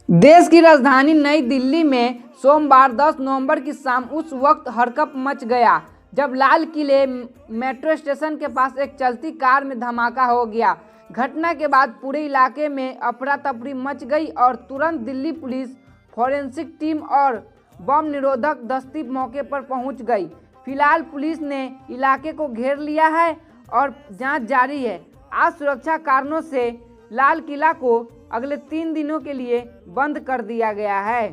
देश की राजधानी नई दिल्ली में सोमवार 10 नवंबर की शाम उस वक्त हड़कंप मच गया जब लाल किले मेट्रो स्टेशन के पास एक चलती कार में धमाका हो गया। घटना के बाद पूरे इलाके में अफरा तफरी मच गई और तुरंत दिल्ली पुलिस, फॉरेंसिक टीम और बम निरोधक दस्ती मौके पर पहुंच गई। फिलहाल पुलिस ने इलाके को घेर लिया है और जांच जारी है। आज सुरक्षा कारणों से लाल किला को अगले 3 दिनों के लिए बंद कर दिया गया है।